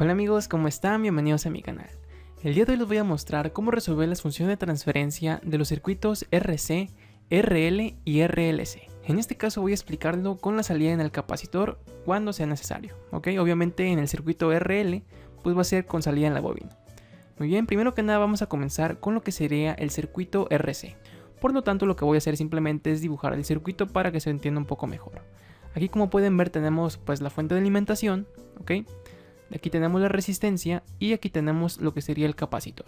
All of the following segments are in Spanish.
Hola amigos, ¿cómo están? Bienvenidos a mi canal. El día de hoy les voy a mostrar cómo resolver las funciones de transferencia de los circuitos RC, RL y RLC. En este caso voy a explicarlo con la salida en el capacitor cuando sea necesario, ¿ok? Obviamente en el circuito RL pues va a ser con salida en la bobina. Muy bien, primero que nada vamos a comenzar con lo que sería el circuito RC. Por lo tanto lo que voy a hacer simplemente es dibujar el circuito para que se entienda un poco mejor. Aquí como pueden ver tenemos pues la fuente de alimentación, ¿ok? Aquí tenemos la resistencia y aquí tenemos lo que sería el capacitor.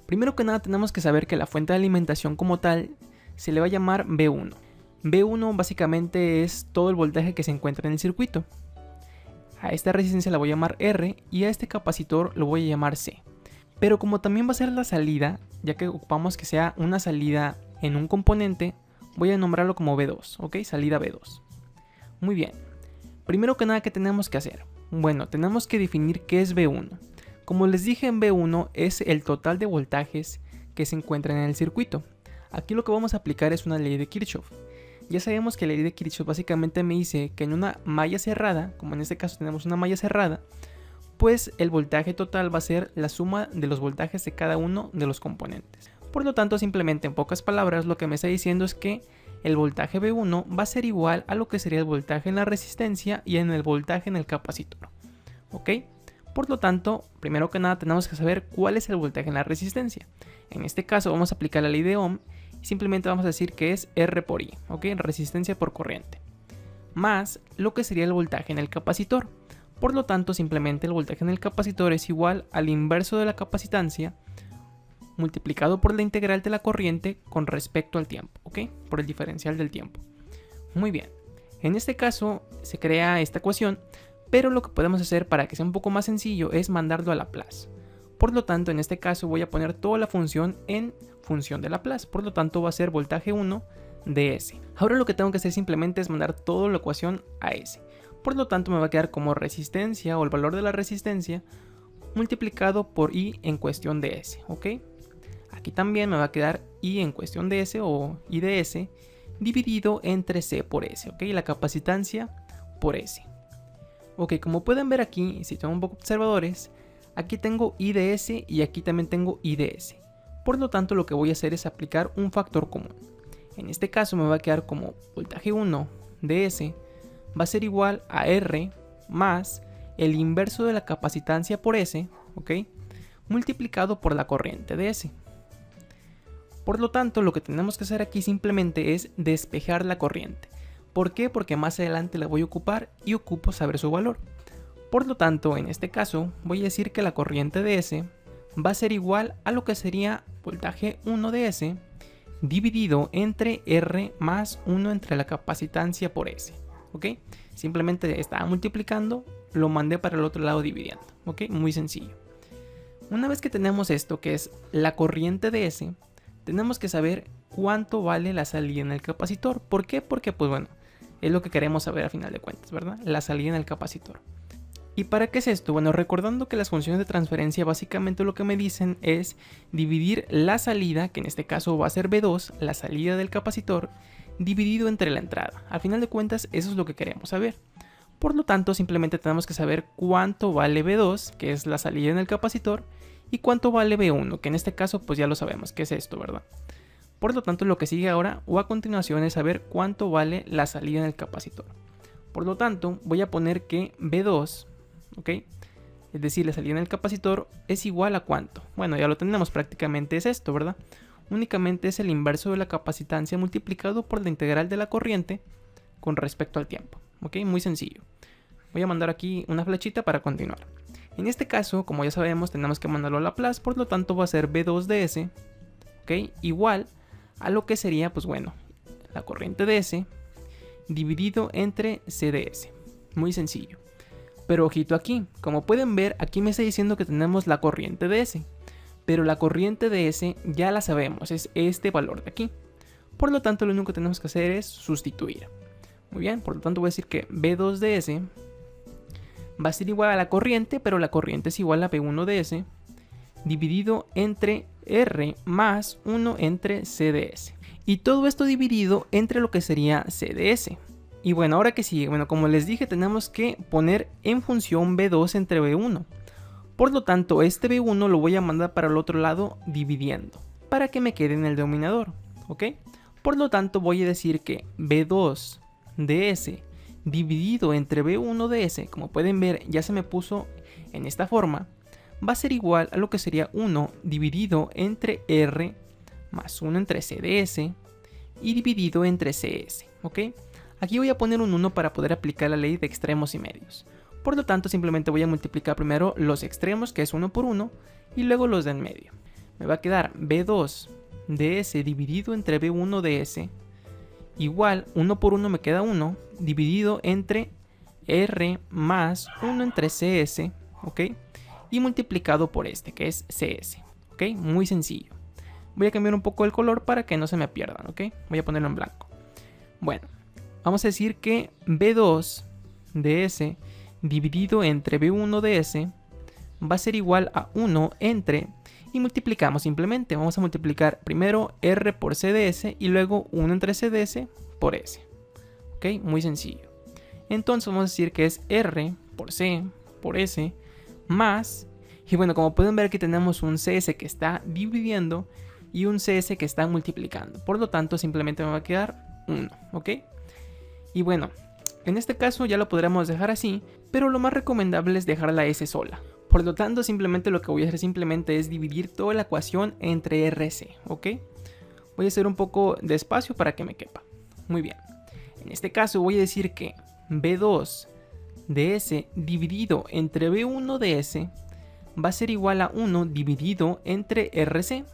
Primero que nada tenemos que saber que la fuente de alimentación como tal se le va a llamar B1. B1 básicamente es todo el voltaje que se encuentra en el circuito. A esta resistencia la voy a llamar R y a este capacitor lo voy a llamar C. Pero como también va a ser la salida, ya que ocupamos que sea una salida en un componente, voy a nombrarlo como B2, ¿ok? Salida B2. Muy bien. Primero que nada, ¿qué tenemos que hacer? Bueno, tenemos que definir qué es B1. Como les dije, en B1 es el total de voltajes que se encuentran en el circuito. Aquí lo que vamos a aplicar es una ley de Kirchhoff. Ya sabemos que la ley de Kirchhoff básicamente me dice que en una malla cerrada, como en este caso tenemos una malla cerrada, pues el voltaje total va a ser la suma de los voltajes de cada uno de los componentes. Por lo tanto, simplemente en pocas palabras lo que me está diciendo es que el voltaje B1 va a ser igual a lo que sería el voltaje en la resistencia y en el voltaje en el capacitor. ¿Ok? Por lo tanto, primero que nada tenemos que saber cuál es el voltaje en la resistencia. En este caso vamos a aplicar la ley de Ohm y simplemente vamos a decir que es R por I, ¿ok? Resistencia por corriente. Más lo que sería el voltaje en el capacitor. Por lo tanto, simplemente el voltaje en el capacitor es igual al inverso de la capacitancia multiplicado por la integral de la corriente con respecto al tiempo, ¿ok? Por el diferencial del tiempo. Muy bien. En este caso se crea esta ecuación, pero lo que podemos hacer para que sea un poco más sencillo es mandarlo a Laplace. Por lo tanto, en este caso voy a poner toda la función en función de Laplace. Por lo tanto, va a ser voltaje 1 de S. Ahora lo que tengo que hacer simplemente es mandar toda la ecuación a S. Por lo tanto, me va a quedar como resistencia o el valor de la resistencia multiplicado por I en cuestión de S, ¿ok? Aquí también me va a quedar I en cuestión de S o I de S dividido entre C por S, ¿ok? La capacitancia por S. Ok, como pueden ver aquí, si son un poco observadores, aquí tengo I de S y aquí también tengo I de S. Por lo tanto, lo que voy a hacer es aplicar un factor común. En este caso me va a quedar como voltaje 1 de S va a ser igual a R más el inverso de la capacitancia por S, ¿ok? Multiplicado por la corriente de S. Por lo tanto, lo que tenemos que hacer aquí simplemente es despejar la corriente. ¿Por qué? Porque más adelante la voy a ocupar y ocupo saber su valor. Por lo tanto, en este caso, voy a decir que la corriente de S va a ser igual a lo que sería voltaje 1 de S dividido entre R más 1 entre la capacitancia por S. ¿Ok? Simplemente estaba multiplicando, lo mandé para el otro lado dividiendo. ¿Ok? Muy sencillo. Una vez que tenemos esto, que es la corriente de S, tenemos que saber cuánto vale la salida en el capacitor. ¿Por qué? Porque, pues bueno, es lo que queremos saber a final de cuentas, ¿verdad? La salida en el capacitor. ¿Y para qué es esto? Bueno, recordando que las funciones de transferencia básicamente lo que me dicen es dividir la salida, que en este caso va a ser B2, la salida del capacitor, dividido entre la entrada. Al final de cuentas, eso es lo que queremos saber. Por lo tanto, simplemente tenemos que saber cuánto vale B2, que es la salida en el capacitor, y cuánto vale B1, que en este caso pues ya lo sabemos, que es esto, ¿verdad? Por lo tanto, lo que sigue ahora o a continuación es saber cuánto vale la salida en el capacitor. Por lo tanto, voy a poner que B2, ¿ok? Es decir, la salida en el capacitor es igual a cuánto. Bueno, ya lo tenemos, prácticamente es esto, ¿verdad? Únicamente es el inverso de la capacitancia multiplicado por la integral de la corriente con respecto al tiempo, ¿ok? Muy sencillo. Voy a mandar aquí una flechita para continuar. En este caso, como ya sabemos, tenemos que mandarlo a Laplace, por lo tanto va a ser B2 de S, ¿ok? Igual a lo que sería, pues bueno, la corriente de S dividido entre C de S. Muy sencillo. Pero ojito aquí, como pueden ver, aquí me está diciendo que tenemos la corriente de S. Pero la corriente de S ya la sabemos, es este valor de aquí. Por lo tanto, lo único que tenemos que hacer es sustituir. Muy bien, por lo tanto voy a decir que B2 de S va a ser igual a la corriente, pero la corriente es igual a B1 de S dividido entre R más 1 entre C de S. Y todo esto dividido entre lo que sería C de S. Y bueno, ahora que sigue, bueno, como les dije, tenemos que poner en función B2 entre B1. Por lo tanto, este B1 lo voy a mandar para el otro lado dividiendo, para que me quede en el denominador, ¿ok? Por lo tanto, voy a decir que B2 de S dividido entre B1 de S, como pueden ver, ya se me puso en esta forma, va a ser igual a lo que sería 1 dividido entre R más 1 entre C de S y dividido entre CS, ¿ok? Aquí voy a poner un 1 para poder aplicar la ley de extremos y medios. Por lo tanto, simplemente voy a multiplicar primero los extremos, que es 1 por 1, y luego los del medio. Me va a quedar B2 de S dividido entre B1 de S, igual 1 por 1 me queda 1, dividido entre R más 1 entre CS, ¿ok? Y multiplicado por este, que es CS, ¿ok? Muy sencillo. Voy a cambiar un poco el color para que no se me pierdan, ¿ok? Voy a ponerlo en blanco. Bueno, vamos a decir que B2 de S dividido entre B1 de S va a ser igual a 1 entre, y multiplicamos simplemente. Vamos a multiplicar primero R por C de S y luego 1 entre C de S por S. ¿Ok? Muy sencillo. Entonces vamos a decir que es R por C por S más, y bueno, como pueden ver aquí tenemos un CS que está dividiendo y un CS que está multiplicando. Por lo tanto, simplemente me va a quedar 1, ¿ok? Y bueno, en este caso ya lo podremos dejar así, pero lo más recomendable es dejar la S sola. Por lo tanto, simplemente lo que voy a hacer simplemente es dividir toda la ecuación entre RC, ¿ok? Voy a hacer un poco de espacio para que me quepa. Muy bien. En este caso voy a decir que B2 de S dividido entre B1 de S va a ser igual a 1 dividido entre RC,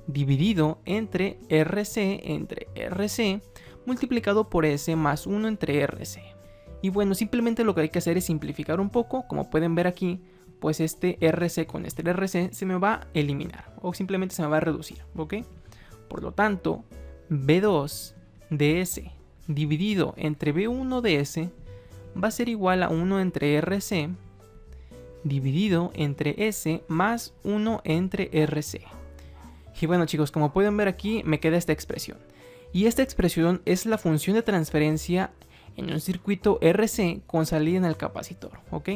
dividido entre RC multiplicado por S más 1 entre RC. Y bueno, simplemente lo que hay que hacer es simplificar un poco. Como pueden ver aquí, pues este RC con este RC se me va a eliminar o simplemente se me va a reducir, ¿ok? Por lo tanto, B2 de S dividido entre B1 de S va a ser igual a 1 entre RC dividido entre S más 1 entre RC. Y bueno chicos, como pueden ver aquí me queda esta expresión. Y esta expresión es la función de transferencia en un circuito RC con salida en el capacitor, ¿ok?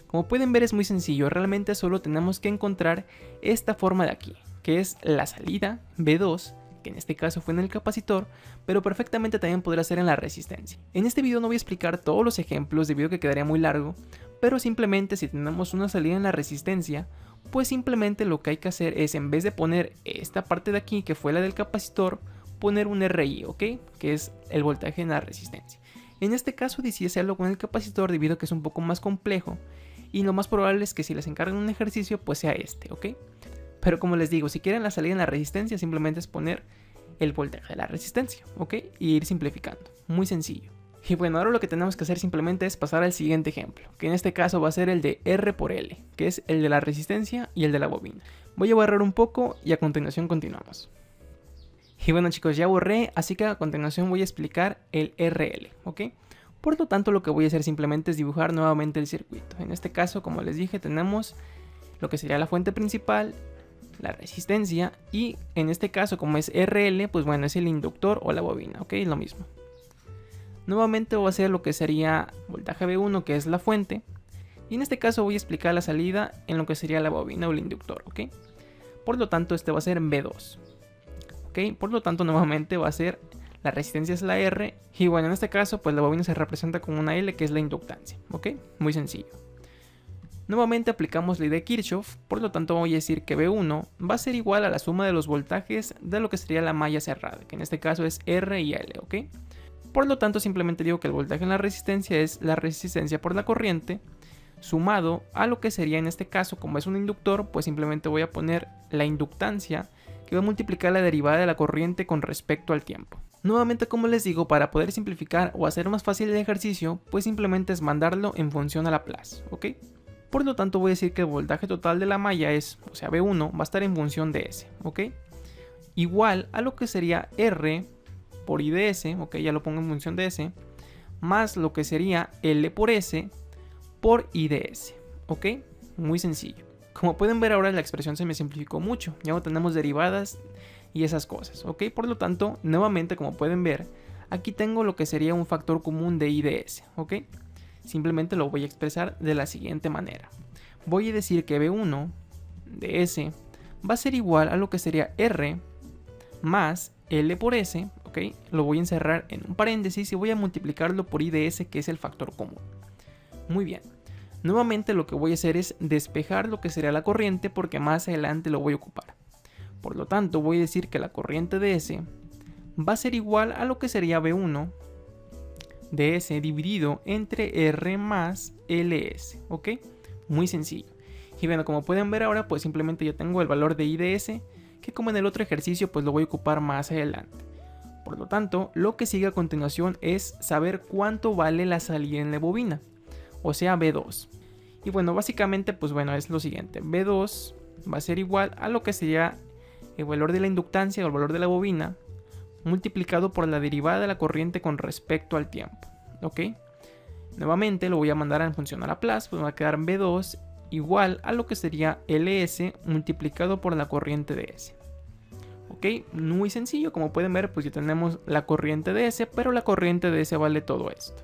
Como pueden ver es muy sencillo, realmente solo tenemos que encontrar esta forma de aquí, que es la salida B2, que en este caso fue en el capacitor, pero perfectamente también podría ser en la resistencia. En este video no voy a explicar todos los ejemplos debido a que quedaría muy largo, pero simplemente si tenemos una salida en la resistencia, pues simplemente lo que hay que hacer es, en vez de poner esta parte de aquí que fue la del capacitor, poner un RI, ¿ok? Que es el voltaje en la resistencia. En este caso decidí hacerlo con el capacitor debido a que es un poco más complejo y lo más probable es que si les encargan un ejercicio pues sea este, ¿ok? Pero como les digo, si quieren la salida en la resistencia simplemente es poner el voltaje de la resistencia, ¿ok? Y ir simplificando, muy sencillo. Y bueno, ahora lo que tenemos que hacer simplemente es pasar al siguiente ejemplo, que en este caso va a ser el de R por L, que es el de la resistencia y el de la bobina. Voy a borrar un poco y a continuación continuamos. Y bueno chicos, ya borré, así que a continuación voy a explicar el RL, ¿ok? Por lo tanto, lo que voy a hacer simplemente es dibujar nuevamente el circuito. En este caso, como les dije, tenemos lo que sería la fuente principal, la resistencia, y en este caso, como es RL, pues bueno, es el inductor o la bobina, ¿ok? Lo mismo. Nuevamente voy a hacer lo que sería voltaje B1, que es la fuente, y en este caso voy a explicar la salida en lo que sería la bobina o el inductor, ¿ok? Por lo tanto, este va a ser B2. Por lo tanto, nuevamente va a ser la resistencia es la R y bueno, en este caso pues la bobina se representa con una L que es la inductancia, ¿ok? Muy sencillo. Nuevamente aplicamos la ley de Kirchhoff, por lo tanto voy a decir que B1 va a ser igual a la suma de los voltajes de lo que sería la malla cerrada, que en este caso es R y L, ¿ok? Por lo tanto simplemente digo que el voltaje en la resistencia es la resistencia por la corriente sumado a lo que sería en este caso, como es un inductor, pues simplemente voy a poner la inductancia que va a multiplicar la derivada de la corriente con respecto al tiempo. Nuevamente, como les digo, para poder simplificar o hacer más fácil el ejercicio, pues simplemente es mandarlo en función a Laplace, ¿ok? Por lo tanto voy a decir que el voltaje total de la malla es, o sea B1, va a estar en función de S, ¿ok? Igual a lo que sería R por I de S, ¿ok? Ya lo pongo en función de S, más lo que sería L por S por I de S, ¿ok? Muy sencillo. Como pueden ver ahora la expresión se me simplificó mucho, ya no tenemos derivadas y esas cosas, ¿ok? Por lo tanto, nuevamente como pueden ver, aquí tengo lo que sería un factor común de I de S, ¿ok? Simplemente lo voy a expresar de la siguiente manera. voy a decir que B1 de S va a ser igual a lo que sería R más L por S, ¿ok? Lo voy a encerrar en un paréntesis y voy a multiplicarlo por I de S, que es el factor común. Muy bien. Nuevamente lo que voy a hacer es despejar lo que sería la corriente porque más adelante lo voy a ocupar. Por lo tanto, voy a decir que la corriente de S va a ser igual a lo que sería B1 de S dividido entre R más LS, ¿ok? Muy sencillo. Y bueno, como pueden ver ahora, pues simplemente yo tengo el valor de I de S, que como en el otro ejercicio, pues lo voy a ocupar más adelante. Por lo tanto, lo que sigue a continuación es saber cuánto vale la salida en la bobina, o sea B2. Y bueno, básicamente, pues bueno, es lo siguiente. B2 va a ser igual a lo que sería el valor de la inductancia o el valor de la bobina multiplicado por la derivada de la corriente con respecto al tiempo, ¿ok? Nuevamente lo voy a mandar en función a Laplace, pues va a quedar B2 igual a lo que sería LS multiplicado por la corriente de S. Ok, muy sencillo, como pueden ver, pues ya tenemos la corriente de S, pero la corriente de S vale todo esto.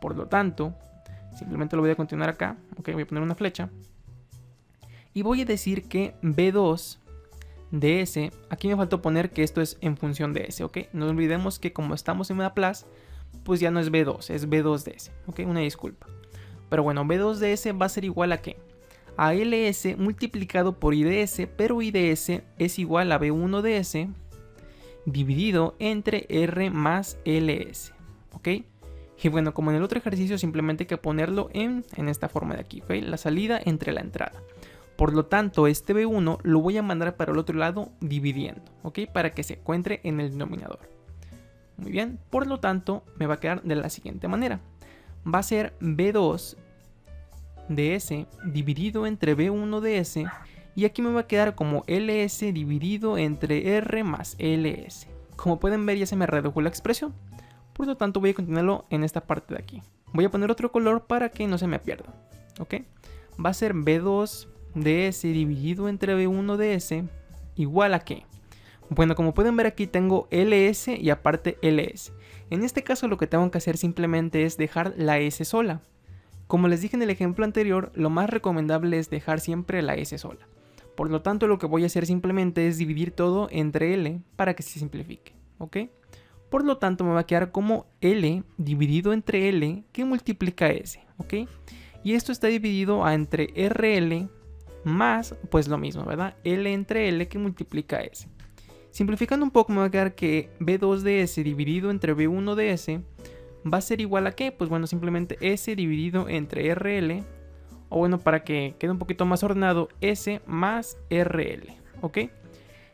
Por lo tanto, simplemente lo voy a continuar acá, ok, voy a poner una flecha. Y voy a decir que B2 de S, aquí me faltó poner que esto es en función de S, ok. No olvidemos que como estamos en Laplace, pues ya no es B2, es B2 de S, ok, una disculpa. Pero bueno, B2 de S va a ser igual a ¿qué? A LS multiplicado por I de S, pero I de S es igual a B1 de S dividido entre R más LS, ¿ok? Y bueno, como en el otro ejercicio, simplemente hay que ponerlo en esta forma de aquí, ¿ok? La salida entre la entrada. Por lo tanto, este B1 lo voy a mandar para el otro lado dividiendo, ¿ok? Para que se encuentre en el denominador. Muy bien, por lo tanto, me va a quedar de la siguiente manera. Va a ser B2 de S dividido entre B1 de S, y aquí me va a quedar como LS dividido entre R más LS. Como pueden ver, ya se me redujo la expresión, por lo tanto voy a continuarlo en esta parte de aquí. Voy a poner otro color para que no se me pierda, ¿ok? Va a ser B2 de S dividido entre B1 de S igual a ¿qué? Bueno, como pueden ver aquí tengo LS y aparte LS. En este caso lo que tengo que hacer simplemente es dejar la S sola. Como les dije en el ejemplo anterior, lo más recomendable es dejar siempre la S sola. Por lo tanto, lo que voy a hacer simplemente es dividir todo entre L para que se simplifique, ¿ok? Por lo tanto, me va a quedar como L dividido entre L que multiplica S, ¿ok? Y esto está dividido a entre RL más, pues lo mismo, ¿verdad? L entre L que multiplica S. Simplificando un poco, me va a quedar que B2 de S dividido entre B1 de S va a ser igual a ¿qué? Pues bueno, simplemente S dividido entre RL, o bueno, para que quede un poquito más ordenado, S más RL, ¿ok?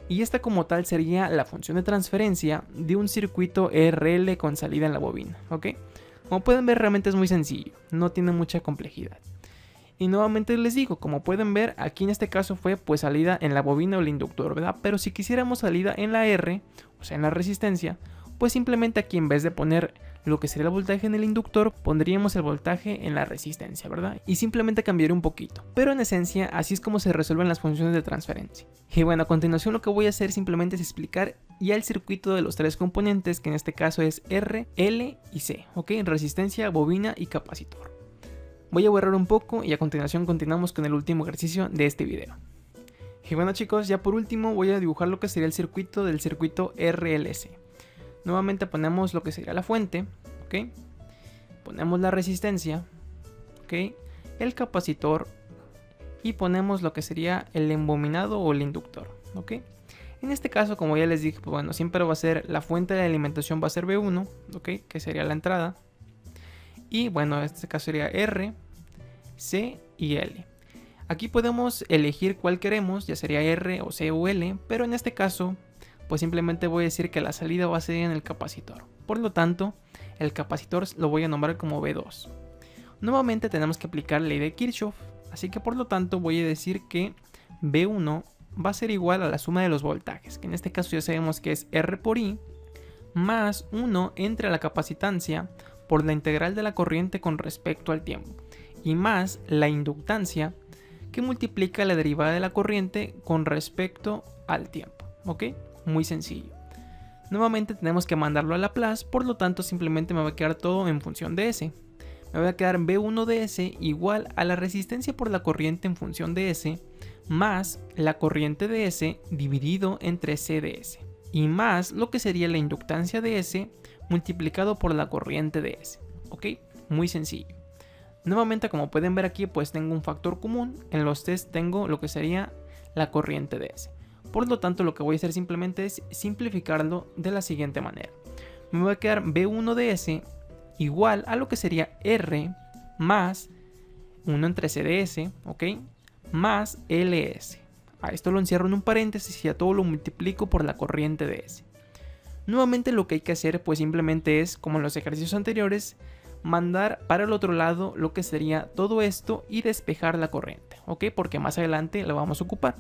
Y esta como tal sería la función de transferencia de un circuito RL con salida en la bobina, ¿ok? Como pueden ver, realmente es muy sencillo, no tiene mucha complejidad. Y nuevamente les digo, como pueden ver, aquí en este caso fue pues salida en la bobina o el inductor, ¿verdad? Pero si quisiéramos salida en la R, o sea en la resistencia, pues simplemente aquí en vez de poner lo que sería el voltaje en el inductor, pondríamos el voltaje en la resistencia, ¿verdad? Y simplemente cambiaría un poquito. Pero en esencia, así es como se resuelven las funciones de transferencia. Y bueno, a continuación lo que voy a hacer simplemente es explicar ya el circuito de los tres componentes, que en este caso es R, L y C, ¿ok? Resistencia, bobina y capacitor. Voy a borrar un poco y a continuación continuamos con el último ejercicio de este video. Y bueno chicos, ya por último voy a dibujar lo que sería el circuito del circuito RLC. Nuevamente ponemos lo que sería la fuente, ¿ok? Ponemos la resistencia, ¿ok? El capacitor y ponemos lo que sería el embobinado o el inductor, ¿ok? En este caso, como ya les dije, pues bueno, siempre va a ser la fuente de alimentación va a ser B1, ¿ok? Que sería la entrada. Y bueno, en este caso sería R, C y L. Aquí podemos elegir cuál queremos, ya sería R o C o L, pero en este caso pues simplemente voy a decir que la salida va a ser en el capacitor. Por lo tanto, el capacitor lo voy a nombrar como B2. Nuevamente tenemos que aplicar la ley de Kirchhoff, así que por lo tanto voy a decir que B1 va a ser igual a la suma de los voltajes, que en este caso ya sabemos que es R por I, más 1 entre la capacitancia por la integral de la corriente con respecto al tiempo, y más la inductancia que multiplica la derivada de la corriente con respecto al tiempo, ¿ok? Muy sencillo. Nuevamente tenemos que mandarlo a Laplace, por lo tanto simplemente me va a quedar todo en función de S. me va a quedar B1 de S igual a la resistencia por la corriente en función de S más la corriente de S dividido entre C de S y más lo que sería la inductancia de S multiplicado por la corriente de S. ¿Ok? Muy sencillo. Nuevamente, como pueden ver aquí, pues tengo un factor común. En los test tengo lo que sería la corriente de S. Por lo tanto, lo que voy a hacer simplemente es simplificarlo de la siguiente manera. Me va a quedar B1 de S igual a lo que sería R más 1 entre C de S, ¿ok? Más LS. A esto lo encierro en un paréntesis y a todo lo multiplico por la corriente de S. Nuevamente lo que hay que hacer pues simplemente es, como en los ejercicios anteriores, mandar para el otro lado lo que sería todo esto y despejar la corriente, ¿ok? Porque más adelante la vamos a ocupar.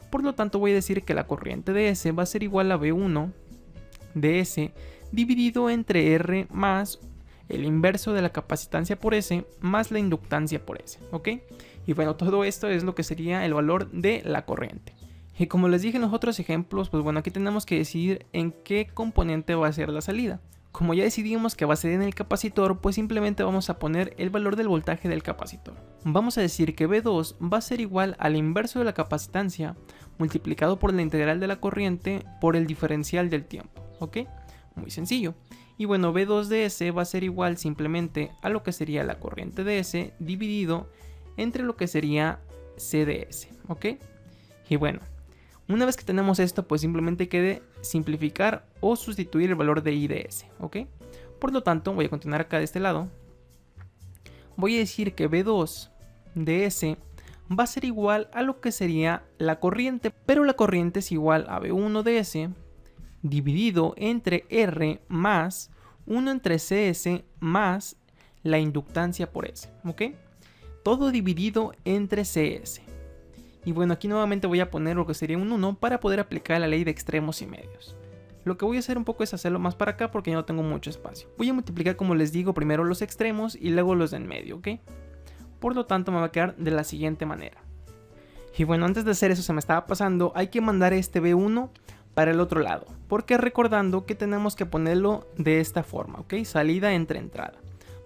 Por lo tanto voy a decir que la corriente de S va a ser igual a B1 de S dividido entre R más el inverso de la capacitancia por S más la inductancia por S, ¿ok? Y bueno, todo esto es lo que sería el valor de la corriente. Y como les dije en los otros ejemplos, pues bueno, aquí tenemos que decidir en qué componente va a ser la salida. Como ya decidimos que va a ser en el capacitor, pues simplemente vamos a poner el valor del voltaje del capacitor. Vamos a decir que V2 va a ser igual al inverso de la capacitancia multiplicado por la integral de la corriente por el diferencial del tiempo, ¿ok? Muy sencillo. Y bueno, V2 de S va a ser igual simplemente a lo que sería la corriente de S dividido entre lo que sería C de S, ¿ok? Y bueno, una vez que tenemos esto, pues simplemente quede simplificar o sustituir el valor de I de S, ¿ok? Por lo tanto, voy a continuar acá de este lado. Voy a decir que V2 de S va a ser igual a lo que sería la corriente, pero la corriente es igual a V1 de S dividido entre R más 1 entre CS más la inductancia por S, ¿ok? Todo dividido entre CS. Y bueno, aquí nuevamente voy a poner lo que sería un 1 para poder aplicar la ley de extremos y medios. Lo que voy a hacer un poco es hacerlo más para acá porque ya no tengo mucho espacio. Voy a multiplicar, como les digo, primero los extremos y luego los de en medio, ¿ok? Por lo tanto me va a quedar de la siguiente manera. Y bueno, antes de hacer eso se me estaba pasando, hay que mandar este B1 para el otro lado, porque recordando que tenemos que ponerlo de esta forma, ¿ok? Salida entre entrada.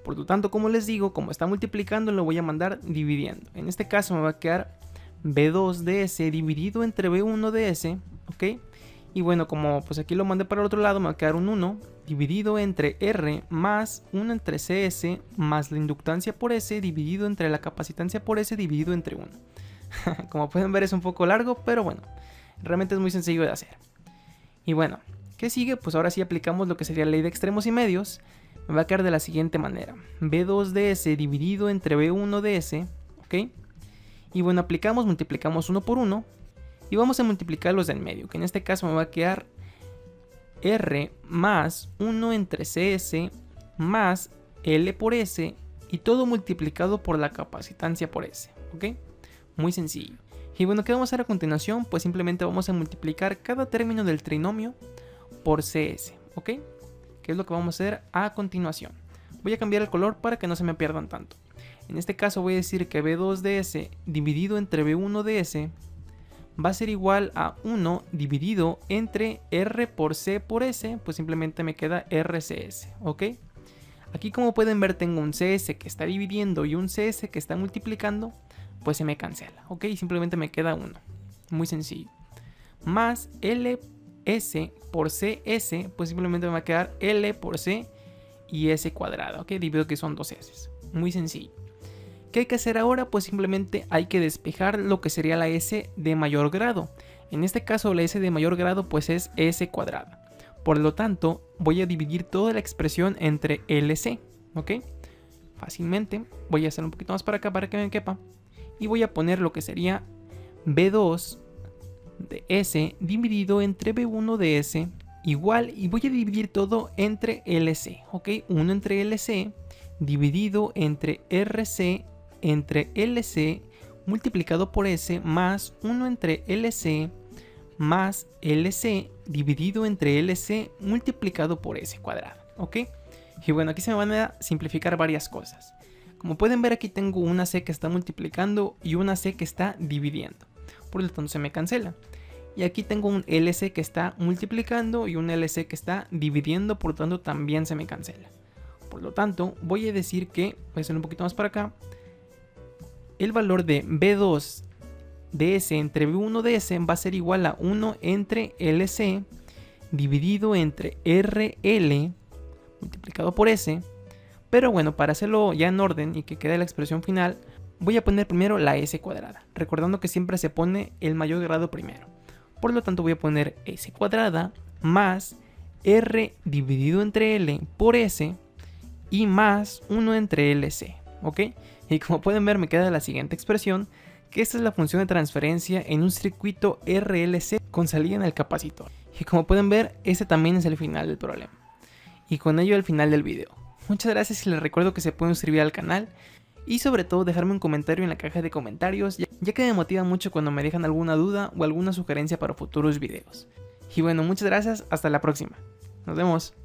Por lo tanto, como les digo, como está multiplicando, lo voy a mandar dividiendo. En este caso me va a quedar B2 de S dividido entre B1 de S, ¿ok? Y bueno, como pues aquí lo mandé para el otro lado, me va a quedar un 1 dividido entre R más 1 entre CS más la inductancia por S dividido entre la capacitancia por S dividido entre 1. Como pueden ver es un poco largo, pero bueno, realmente es muy sencillo de hacer. Y bueno, ¿qué sigue? Pues ahora sí aplicamos lo que sería la ley de extremos y medios. Me va a quedar de la siguiente manera. B2 de S dividido entre B1 de S, ¿ok? Y bueno, aplicamos, multiplicamos 1 por 1 y vamos a multiplicar los del medio, que en este caso me va a quedar R más 1 entre CS más L por S y todo multiplicado por la capacitancia por S, ¿ok? Muy sencillo. Y bueno, ¿qué vamos a hacer a continuación? Pues simplemente vamos a multiplicar cada término del trinomio por CS, ¿ok? ¿Qué es lo que vamos a hacer a continuación? Voy a cambiar el color para que no se me pierdan tanto. En este caso voy a decir que B2 de S dividido entre B1 de S va a ser igual a 1 dividido entre R por C por S, pues simplemente me queda RCS, ¿ok? Aquí como pueden ver tengo un CS que está dividiendo y un CS que está multiplicando, pues se me cancela, ¿ok? Y simplemente me queda 1, muy sencillo. Más LS por CS, pues simplemente me va a quedar L por C y S cuadrado, ¿ok? Divido que son 2 S, muy sencillo. ¿Qué hay que hacer ahora? Pues simplemente hay que despejar lo que sería la S de mayor grado. En este caso la S de mayor grado pues es S cuadrada. Por lo tanto voy a dividir toda la expresión entre LC, ¿ok? Fácilmente voy a hacer un poquito más para acá para que me quepa. Y voy a poner lo que sería B2 de S dividido entre B1 de S igual, y voy a dividir todo entre LC, ¿ok? 1 entre LC dividido entre RC entre LC multiplicado por S más 1 entre LC más LC dividido entre LC multiplicado por S cuadrado, ¿ok? Y bueno, aquí se me van a simplificar varias cosas. Como pueden ver, aquí tengo una C que está multiplicando y una C que está dividiendo, por lo tanto se me cancela. Y aquí tengo un LC que está multiplicando y un LC que está dividiendo, por lo tanto también se me cancela. Por lo tanto, voy a decir que, voy a hacer un poquito más para acá, el valor de B2 de S entre B1 de S va a ser igual a 1 entre LC dividido entre RL multiplicado por S. Pero bueno, para hacerlo ya en orden y que quede la expresión final, voy a poner primero la S cuadrada, recordando que siempre se pone el mayor grado primero. Por lo tanto voy a poner S cuadrada más R dividido entre L por S y más 1 entre LC, ¿ok? Y como pueden ver me queda la siguiente expresión, que esta es la función de transferencia en un circuito RLC con salida en el capacitor. Y como pueden ver, este también es el final del problema. Y con ello el final del video. Muchas gracias y les recuerdo que se pueden suscribir al canal y sobre todo dejarme un comentario en la caja de comentarios, ya que me motiva mucho cuando me dejan alguna duda o alguna sugerencia para futuros videos. Y bueno, muchas gracias, hasta la próxima. Nos vemos.